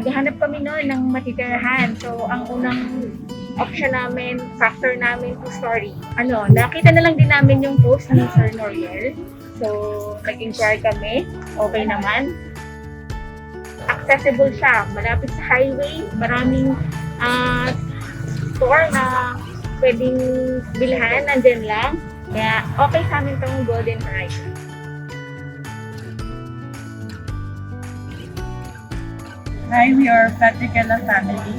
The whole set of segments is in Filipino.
naghahanap kami noon ng matitirahan. So, ang unang option namin, factor namin to story. Nakita na lang din namin yung post ng Sir Noriel. So, nag-inquire kami. Okay naman. Accessible siya. Malapit sa highway. Maraming store na pwedeng bilhan. Nandyan lang. Kaya, okay sa amin itong Golden Horizon. Hi, we are Patrickella family.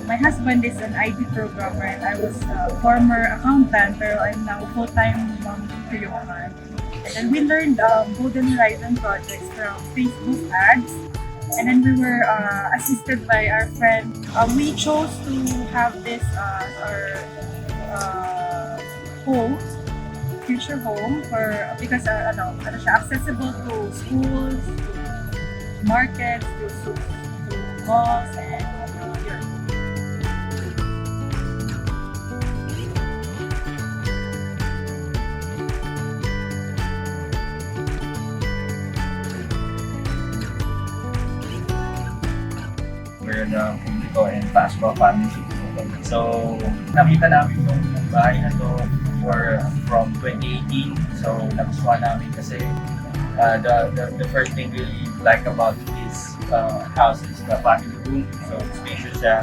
My husband is an IT programmer and I was a former accountant, pero I'm now full-time mom to Johan. And then we learned Golden Horizon projects from Facebook ads. And then we were assisted by our friend. We chose to have this our home, future home, because siya accessible to schools, to markets, to malls, and yun. We're the Publico and Pasqua family. So, nakita namin yung bahay na to from 2018. So, nagustuhan namin kasi the first thing we really like about this house is the family room. So, spacious siya.